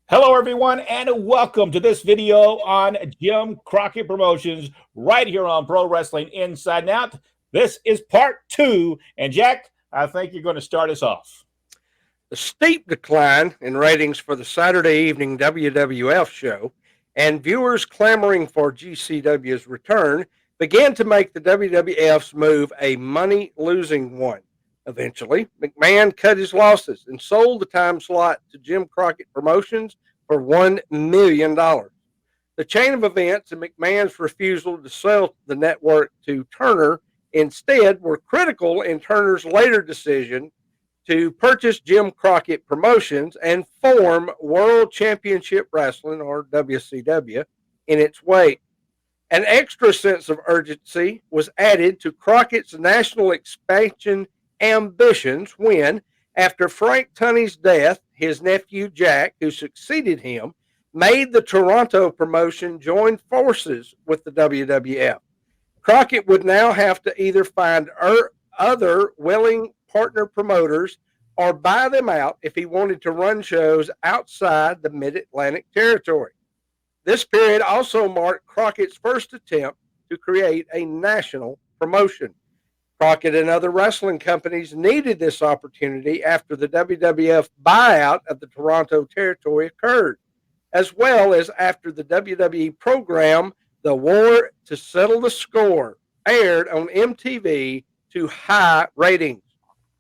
Hello, everyone, and welcome to this video on Jim Crockett Promotions right here on Pro Wrestling Inside and Out. This is part 2, and Jack, I think you're going to start us off. The steep decline in ratings for the Saturday evening WWF show and viewers clamoring for GCW's return began to make the WWF's move a money-losing one. Eventually, McMahon cut his losses and sold the time slot to Jim Crockett Promotions for $1 million. The chain of events and McMahon's refusal to sell the network to Turner instead were critical in Turner's later decision to purchase Jim Crockett Promotions and form World Championship Wrestling, or WCW, in its wake. An extra sense of urgency was added to Crockett's national expansion ambitions when, after Frank Tunney's death, his nephew Jack, who succeeded him, made the Toronto promotion join forces with the WWF. Crockett would now have to either find other willing partner promoters or buy them out if he wanted to run shows outside the Mid-Atlantic territory. This period also marked Crockett's first attempt to create a national promotion. Crockett and other wrestling companies needed this opportunity after the WWF buyout of the Toronto territory occurred, as well as after the WWE program The War to Settle the Score aired on MTV to high ratings.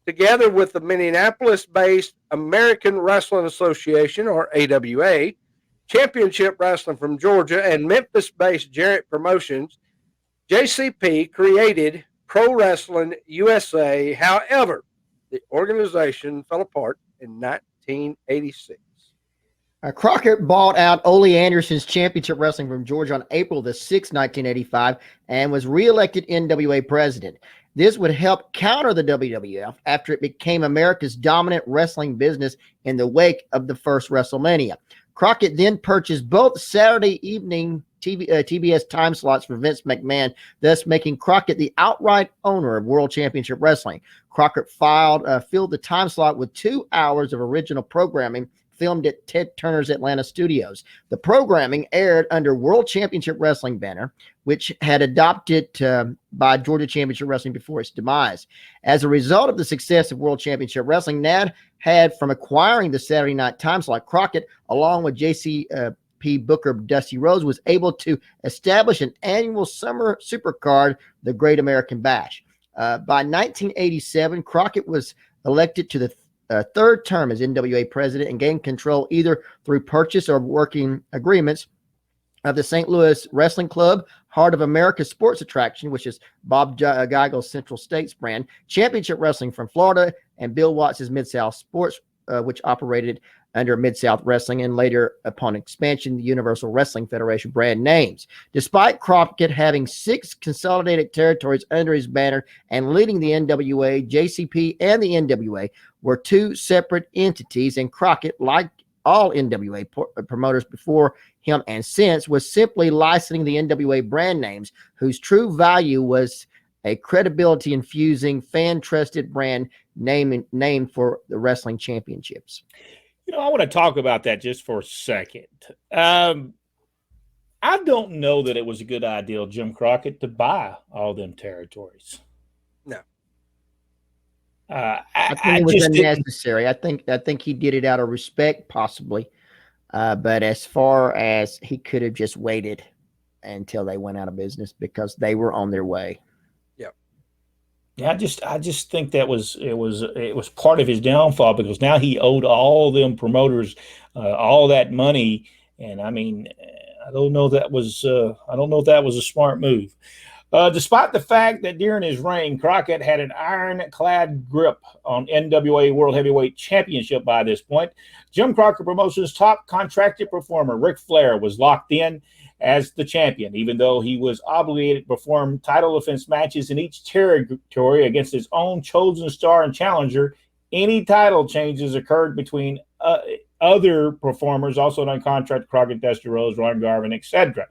Together with the Minneapolis-based American Wrestling Association, or AWA, Championship Wrestling from Georgia, and Memphis-based Jarrett Promotions, JCP created Pro Wrestling USA. However, the organization fell apart in 1986. Crockett bought out Ole Anderson's Championship Wrestling from Georgia on April the 6th, 1985, and was reelected NWA president. This would help counter the WWF after it became America's dominant wrestling business in the wake of the first WrestleMania. Crockett then purchased both Saturday evening TBS time slots for Vince McMahon, thus making Crockett the outright owner of World Championship Wrestling. Crockett filled the time slot with 2 hours of original programming filmed at Ted Turner's Atlanta studios. The programming aired under World Championship Wrestling banner, which had adopted by Georgia Championship Wrestling before its demise. As a result of the success of World Championship Wrestling, NAD had from acquiring the Saturday night time slot, Crockett, along with JCP Booker Dusty Rhodes, was able to establish an annual summer supercard, the Great American Bash. By 1987, Crockett was elected to the third term as NWA president and gained control either through purchase or working agreements of the St. Louis Wrestling Club, Heart of America Sports Attraction, which is Bob Geigel's Central States brand, Championship Wrestling from Florida, and Bill Watts' Mid-South Sports, which operated under Mid-South Wrestling and later, upon expansion, the Universal Wrestling Federation brand names. Despite Crockett having 6 consolidated territories under his banner and leading the NWA, JCP, and the NWA were 2 separate entities, and Crockett, like all NWA promoters before him and since, was simply licensing the NWA brand names, whose true value was a credibility-infusing, fan-trusted brand named for the wrestling championships. You know, I want to talk about that just for a second. I don't know that it was a good idea, Jim Crockett, to buy all them territories. No. I think it was unnecessary. I think he did it out of respect, possibly. But as far as he could have just waited until they went out of business because they were on their way. Yeah, I just think that it was part of his downfall, because now he owed all them promoters all that money, and I mean, I don't know if that was a smart move. Despite the fact that during his reign, Crockett had an ironclad grip on NWA World Heavyweight Championship by this point, Jim Crockett Promotions' top contracted performer, Ric Flair, was locked in as the champion, even though he was obligated to perform title defense matches in each territory against his own chosen star and challenger. Any title changes occurred between other performers, also on contract, Crockett, Dusty Rhodes, Ron Garvin, etc.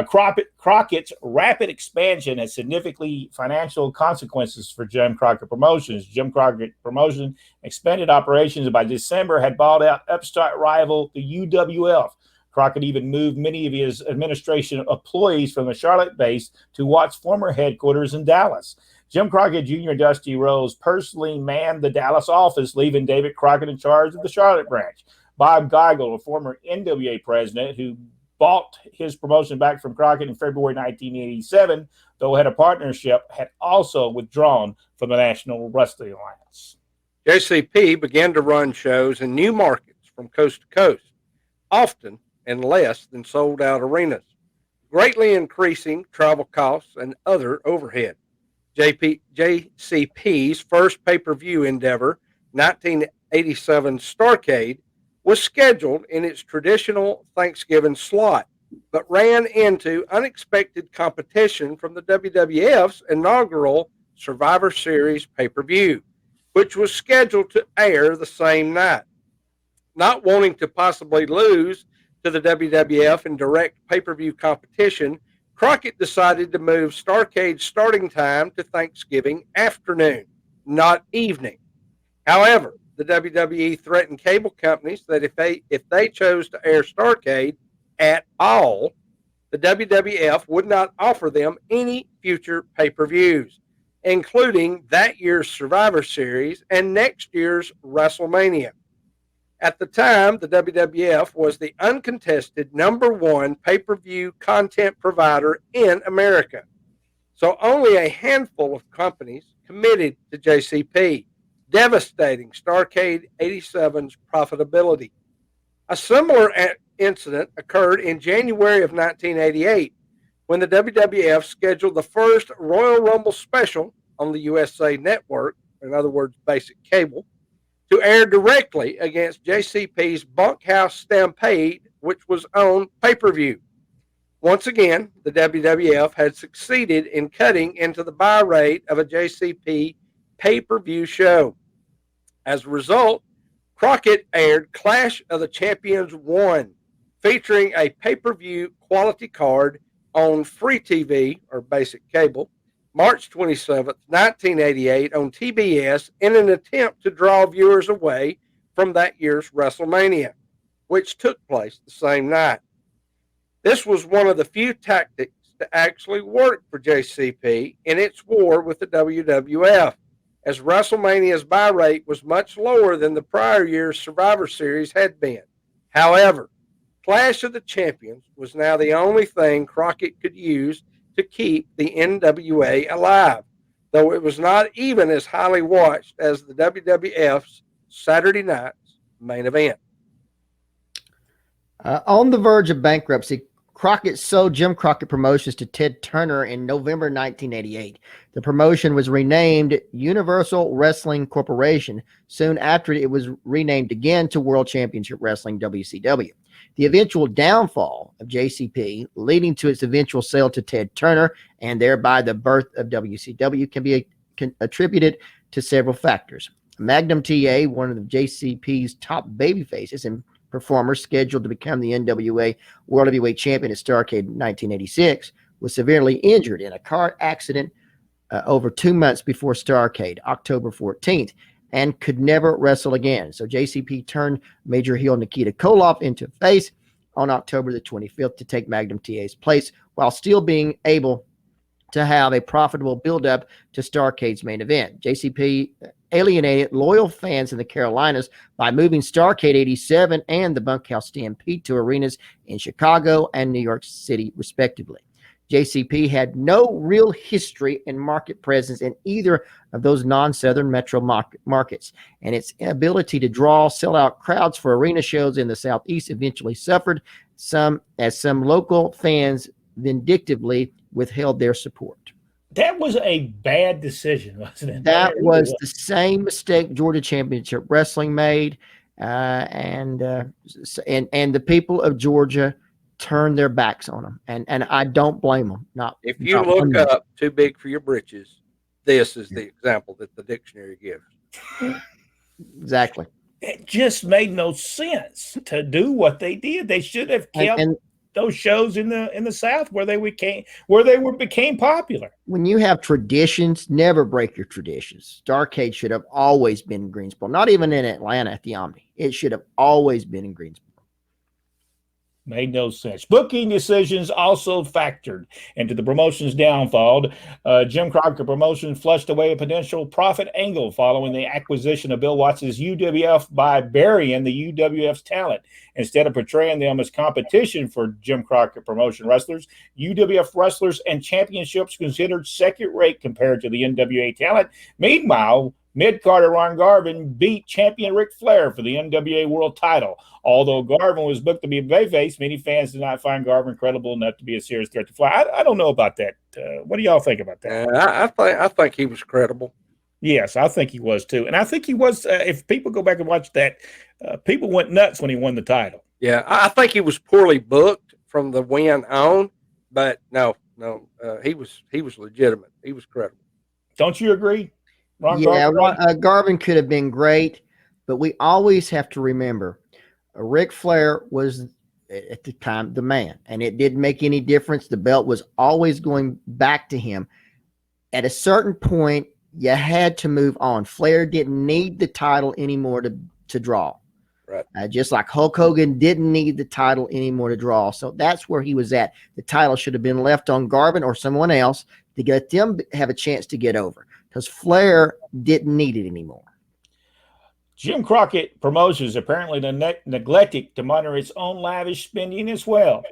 Crockett's rapid expansion had significantly financial consequences for Jim Crockett Promotions. Jim Crockett Promotions expanded operations, and by December had bought out upstart rival the UWF. Crockett even moved many of his administration employees from the Charlotte base to Watt's former headquarters in Dallas. Jim Crockett Jr. and Dusty Rhodes personally manned the Dallas office, leaving David Crockett in charge of the Charlotte branch. Bob Geigel, a former NWA president who bought his promotion back from Crockett in February 1987, though had a partnership, had also withdrawn from the National Wrestling Alliance. JCP began to run shows in new markets from coast to coast, often in less than sold-out arenas, greatly increasing travel costs and other overhead. JCP's first pay-per-view endeavor, 1987 Starrcade, was scheduled in its traditional Thanksgiving slot, but ran into unexpected competition from the WWF's inaugural Survivor Series pay-per-view, which was scheduled to air the same night. Not wanting to possibly lose to the WWF in direct pay-per-view competition, Crockett decided to move Starrcade's starting time to Thanksgiving afternoon, not evening. However, the WWE threatened cable companies that if they chose to air Starrcade at all, the WWF would not offer them any future pay-per-views, including that year's Survivor Series and next year's WrestleMania. At the time, the WWF was the uncontested #1 pay-per-view content provider in America, so only a handful of companies committed to JCP, devastating Starrcade 87's profitability. A similar incident occurred in January of 1988 when the WWF scheduled the first Royal Rumble special on the USA Network, in other words, basic cable, to air directly against JCP's Bunkhouse Stampede, which was on pay-per-view. Once again, the WWF had succeeded in cutting into the buy rate of a JCP pay-per-view show. As a result, Crockett aired Clash of the Champions 1, featuring a pay-per-view quality card on free TV, or basic cable, March 27, 1988 on TBS in an attempt to draw viewers away from that year's WrestleMania, which took place the same night. This was one of the few tactics to actually work for JCP in its war with the WWF, as WrestleMania's buy rate was much lower than the prior year's Survivor Series had been. However, Clash of the Champions was now the only thing Crockett could use to keep the NWA alive, though it was not even as highly watched as the WWF's Saturday night's main event. On the verge of bankruptcy, Crockett sold Jim Crockett Promotions to Ted Turner in November 1988. The promotion was renamed Universal Wrestling Corporation soon after it was renamed again to World Championship Wrestling, WCW. The eventual downfall of JCP, leading to its eventual sale to Ted Turner and thereby the birth of WCW, can be attributed to several factors. Magnum TA, one of the JCP's top babyfaces and performers scheduled to become the NWA World Heavyweight Champion at Starrcade in 1986, was severely injured in a car accident over 2 months before Starrcade, October 14th, and could never wrestle again. So JCP turned Major heel Nikita Koloff into face on October the 25th to take Magnum TA's place, while still being able to have a profitable build-up to Starrcade's main event. JCP alienated loyal fans in the Carolinas by moving Starrcade 87 and the Bunkhouse Stampede to arenas in Chicago and New York City, respectively. JCP had no real history and market presence in either of those non-Southern metro markets, and its ability to draw sellout crowds for arena shows in the Southeast eventually suffered, some local fans vindictively withheld their support. That was a bad decision, wasn't it? That was the same mistake Georgia Championship Wrestling made, and the people of Georgia turned their backs on them, and I don't blame them. If you look up "too big for your britches," this is the example that the dictionary gives. Exactly. It just made no sense to do what they did. They should have kept those shows in the South where they became popular. When you have traditions, never break your traditions. Starrcade should have always been in Greensboro, not even in Atlanta at the Omni. It should have always been in Greensboro. Made no sense. Booking decisions also factored into the promotion's downfall. Jim Crockett Promotions flushed away a potential profit angle following the acquisition of Bill Watts' UWF by burying the UWF's talent. Instead of portraying them as competition for Jim Crockett Promotion wrestlers, UWF wrestlers and championships considered second rate compared to the NWA talent. Meanwhile, mid-carder Ron Garvin beat champion Ric Flair for the NWA World title. Although Garvin was booked to be a bayface, many fans did not find Garvin credible enough to be a serious threat to Flair. I don't know about that. What do y'all think about that? I think he was credible. Yes, I think he was too. And I think he was, if people go back and watch that, people went nuts when he won the title. Yeah, I think he was poorly booked from the win on, but no, he was legitimate. He was credible. Don't you agree? Garvin could have been great, but we always have to remember Ric Flair was at the time the man, and it didn't make any difference. The belt was always going back to him. At a certain point, you had to move on. Flair didn't need the title anymore to draw. Right. Just like Hulk Hogan didn't need the title anymore to draw. So that's where he was at. The title should have been left on Garvin or someone else to get them have a chance to get over, because Flair didn't need it anymore. Jim Crockett Promotions apparently neglected to monitor its own lavish spending as well.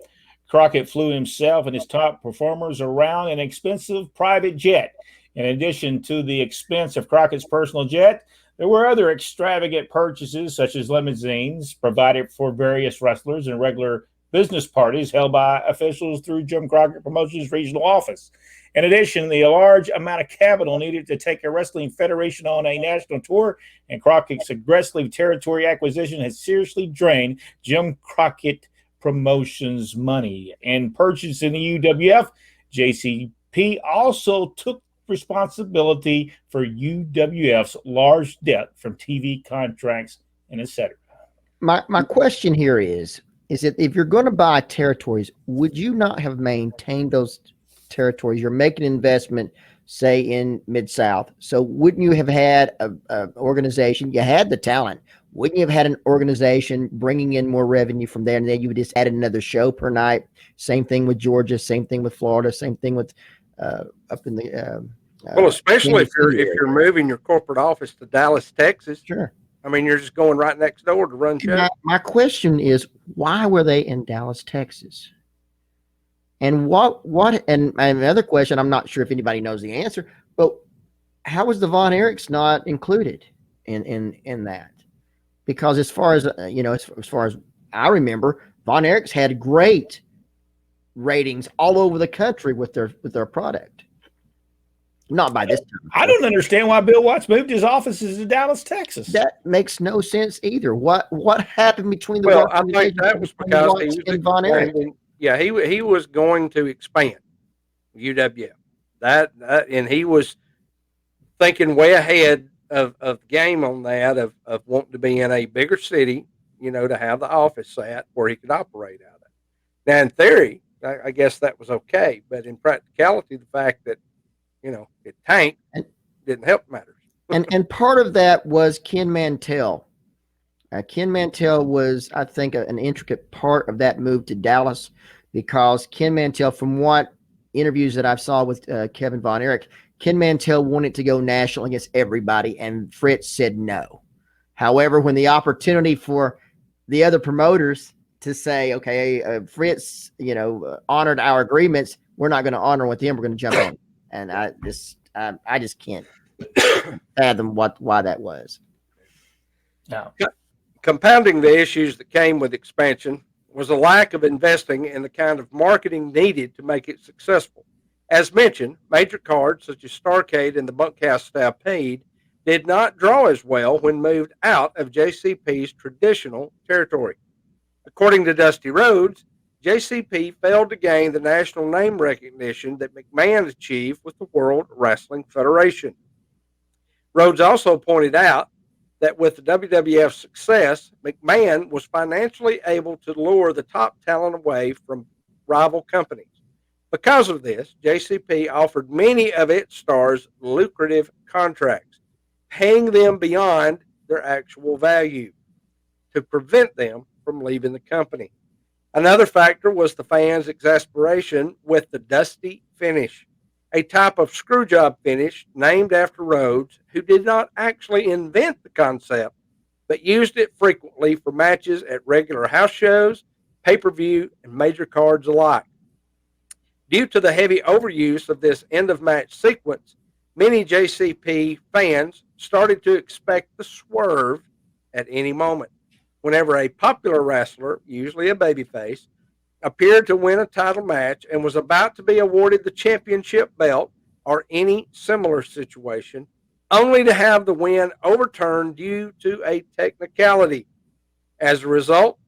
Crockett flew himself and his top performers around an expensive private jet. In addition to the expense of Crockett's personal jet, there were other extravagant purchases, such as limousines provided for various wrestlers and regular business parties held by officials through Jim Crockett Promotions' regional office. In addition, the large amount of capital needed to take a wrestling federation on a national tour and Crockett's aggressive territory acquisition has seriously drained Jim Crockett Promotions' money. In purchasing the UWF, JCP also took responsibility for UWF's large debt from TV contracts and etc. My question here is that if you're going to buy territories, would you not have maintained those territories? You're making an investment, say in Mid-South. So wouldn't you have had a organization? You had the talent. Wouldn't you have had an organization bringing in more revenue from there? And then you would just add another show per night. Same thing with Georgia. Same thing with Florida. Same thing with up in the. Well, especially if you're moving your corporate office to Dallas, Texas. Sure. I mean, you're just going right next door to run shows. My question is, why were they in Dallas, Texas? And and another question, I'm not sure if anybody knows the answer, but how was the Von Erichs not included in that? Because as far as as far as I remember, Von Erichs had great ratings all over the country with their product. Not by this time. I don't understand why Bill Watts moved his offices to Dallas, Texas. That makes no sense either. What happened between the? Well, I think that was because he was Von Erich. Yeah, he was going to expand UWF. That and he was thinking way ahead of game on that of wanting to be in a bigger city, to have the office at where he could operate out of. Now, in theory, I guess that was okay, but in practicality, the fact that it tanked didn't help matters. and part of that was Ken Mantell. Ken Mantell was, I think, an intricate part of that move to Dallas, because Ken Mantell, from what interviews that I saw with Kevin Von Erich, Ken Mantell wanted to go national against everybody, and Fritz said no. However, when the opportunity for the other promoters to say, okay, Fritz, honored our agreements, we're not going to honor with him, we're going to jump in. And I just can't fathom why that was. No. Compounding the issues that came with expansion was a lack of investing in the kind of marketing needed to make it successful. As mentioned, major cards such as Starrcade and the Bunkhouse Stampede did not draw as well when moved out of JCP's traditional territory. According to Dusty Rhodes, JCP failed to gain the national name recognition that McMahon achieved with the World Wrestling Federation. Rhodes also pointed out that with the WWF's success, McMahon was financially able to lure the top talent away from rival companies. Because of this, JCP offered many of its stars lucrative contracts, paying them beyond their actual value to prevent them from leaving the company. Another factor was the fans' exasperation with the dusty finish, a type of screwjob finish named after Rhodes, who did not actually invent the concept, but used it frequently for matches at regular house shows, pay-per-view, and major cards alike. Due to the heavy overuse of this end-of-match sequence, many JCP fans started to expect the swerve at any moment. Whenever a popular wrestler, usually a babyface, appeared to win a title match and was about to be awarded the championship belt or any similar situation, only to have the win overturned due to a technicality. As a result,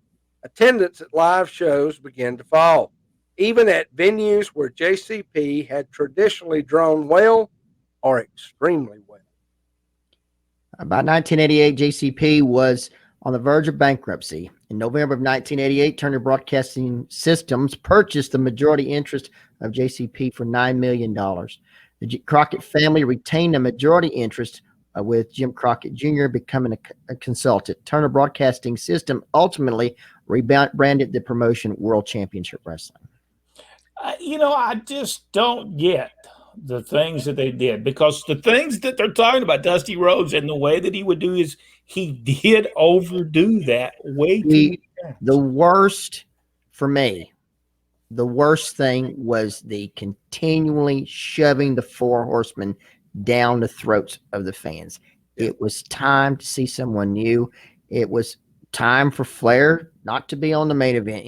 attendance at live shows began to fall, even at venues where JCP had traditionally drawn well or extremely well. By 1988, JCP was on the verge of bankruptcy. In November of 1988, Turner Broadcasting Systems purchased the majority interest of JCP for $9 million. The Crockett family retained a majority interest with Jim Crockett Jr. becoming a consultant. Turner Broadcasting System ultimately rebranded the promotion World Championship Wrestling. I just don't get the things that they did, because the things that they're talking about, Dusty Rhodes and the way that he would do is he did overdo that way too many times. The worst for me, the worst thing was the continually shoving the Four Horsemen down the throats of the fans. It was time to see someone new. It was time for Flair not to be on the main event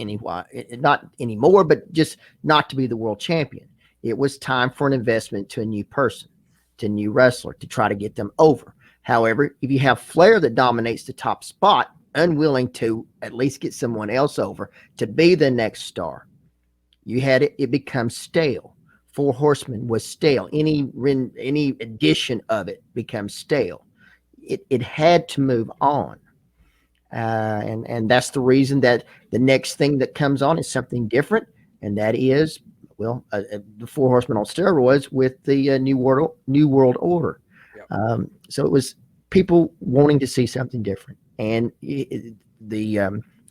not anymore, but just not to be the world champion. It was time for an investment to a new person, to a new wrestler, to try to get them over. However, if you have Flair that dominates the top spot, unwilling to at least get someone else over to be the next star, it becomes stale. Four Horsemen was stale. Any edition of it becomes stale. It had to move on. And that's the reason that the next thing that comes on is something different, and that is, the Four Horsemen on steroids with the New World Order. Yep. So it was people wanting to see something different, and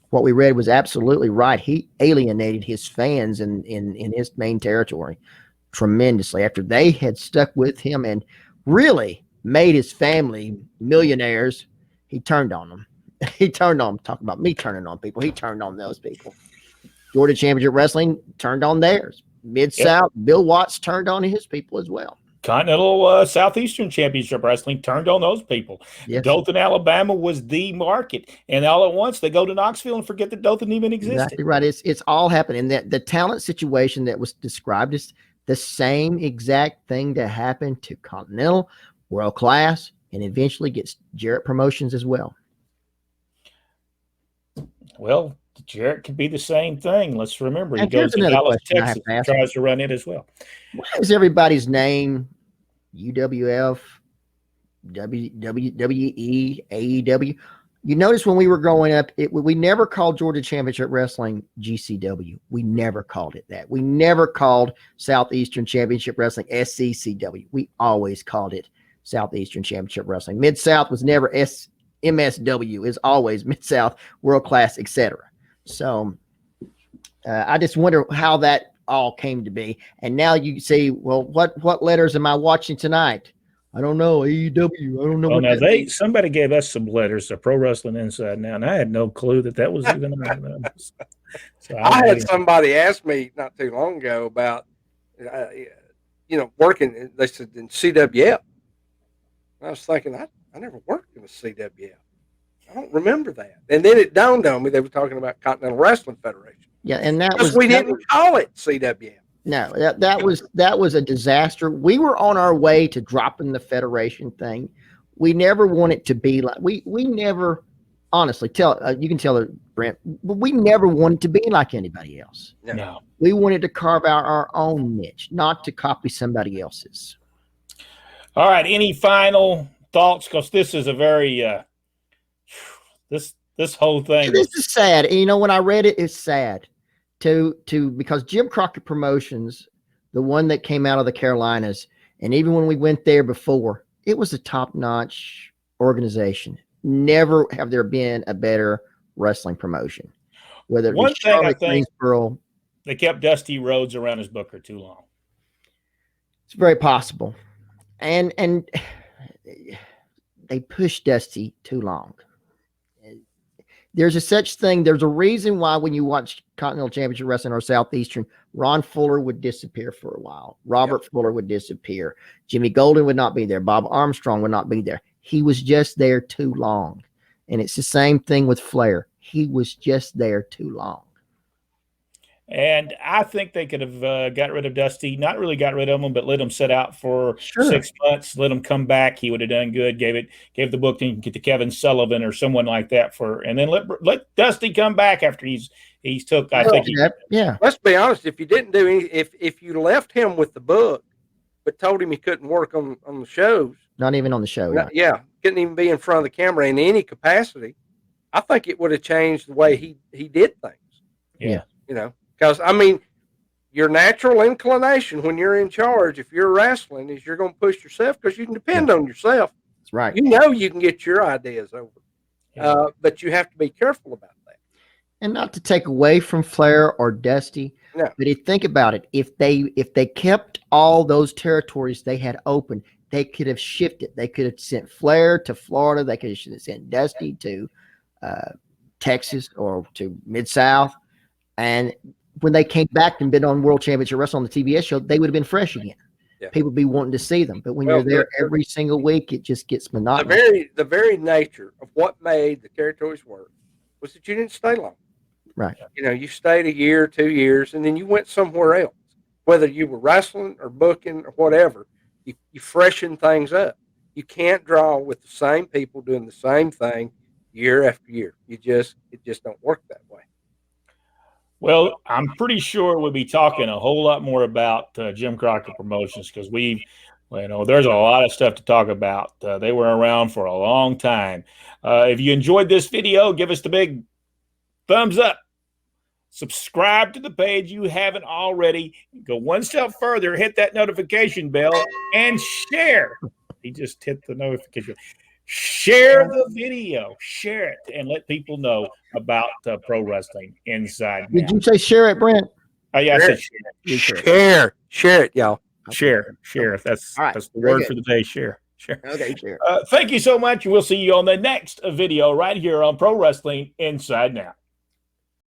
what we read was absolutely right. He alienated his fans in his main territory tremendously after they had stuck with him and really made his family millionaires. He turned on them. He turned on them. Talk about me turning on people. He turned on those people. Georgia Championship Wrestling turned on theirs. Mid-South, yep. Bill Watts turned on his people as well. Continental Southeastern Championship Wrestling turned on those people. Yes. Dothan, Alabama was the market. And all at once they go to Knoxville and forget that Dothan even existed. Exactly right. It's all happening. That the talent situation that was described is the same exact thing that happened to Continental, World Class, and eventually gets Jarrett Promotions as well. Well, Jarrett could be the same thing. Let's remember, he goes to Dallas, Texas, and tries to run it as well. Why is everybody's name UWF, WWE, AEW? You notice when we were growing up, we never called Georgia Championship Wrestling GCW. We never called it that. We never called Southeastern Championship Wrestling SCCW. We always called it Southeastern Championship Wrestling. Mid-South was never MSW. Is always Mid-South, World Class, etc. So I just wonder how that all came to be. And now you say, well, what letters am I watching tonight? I don't know. AEW. I don't know. Oh, now somebody gave us some letters to Pro Wrestling Inside Now, and I had no clue that was even. So I had somebody ask me not too long ago about, working. They said in CWF. I was thinking, I never worked in a CWF. I don't remember that. And then it dawned on me they were talking about Continental Wrestling Federation. Yeah, and we didn't call it CWF. No, that was a disaster. We were on our way to dropping the federation thing. We never wanted to be like we never honestly you can tell it, Brent, but we never wanted to be like anybody else. No. We wanted to carve out our own niche, not to copy somebody else's. All right, any final thoughts? Because this is a very this whole thing. This is sad. And, you know, when I read it, it's sad because Jim Crockett Promotions, the one that came out of the Carolinas, and even when we went there before, it was a top-notch organization. Never have there been a better wrestling promotion. Whether it One be thing I Charlotte, think Greensboro, they kept Dusty Rhodes around his booker too long. it's very possible. And they pushed Dusty too long. There's a such thing. There's a reason why when you watch Continental Championship Wrestling or Southeastern, Ron Fuller would disappear for a while. Robert Fuller would disappear. Jimmy Golden would not be there. Bob Armstrong would not be there. He was just there too long. And it's the same thing with Flair. He was just there too long. And I think they could have got rid of Dusty, not really got rid of him, but let him sit out for 6 months, let him come back. He would have done good, gave the booking to Kevin Sullivan or someone like that and then let Dusty come back after he's took, I think. Yeah. Let's be honest. If you didn't do any, if you left him with the book, but told him he couldn't work on the shows, not even on the show. Couldn't even be in front of the camera in any capacity, I think it would have changed the way he did things. Yeah. You know, because I mean, your natural inclination when you're in charge, if you're wrestling, is you're going to push yourself because you can depend on yourself. That's right. You know, you can get your ideas over, but you have to be careful about that. And not to take away from Flair or Dusty, but if think about it, if they kept all those territories they had open, they could have shifted. They could have sent Flair to Florida. They could have sent Dusty to Texas or to Mid-South. And when they came back and been on World Championship Wrestling on the TBS show, they would have been fresh again. Yeah. People would be wanting to see them. But when you're there every single week, it just gets monotonous. The very nature of what made the territories work was that you didn't stay long. Right. You know, you stayed a year, 2 years, and then you went somewhere else. Whether you were wrestling or booking or whatever, you freshen things up. You can't draw with the same people doing the same thing year after year. It just don't work that way. Well, I'm pretty sure we'll be talking a whole lot more about Jim Crockett Promotions because there's a lot of stuff to talk about. They were around for a long time. If you enjoyed this video, give us the big thumbs up. Subscribe to the page you haven't already. Go one step further, hit that notification bell, and share. He just hit the notification. Share the video. Share it and let people know about pro wrestling inside. Did you say share it, Brent? Oh, yeah, I said share. Share it, y'all. Share. That's the word for the day. Share. Okay, share. Thank you so much. We'll see you on the next video right here on Pro Wrestling Inside Now.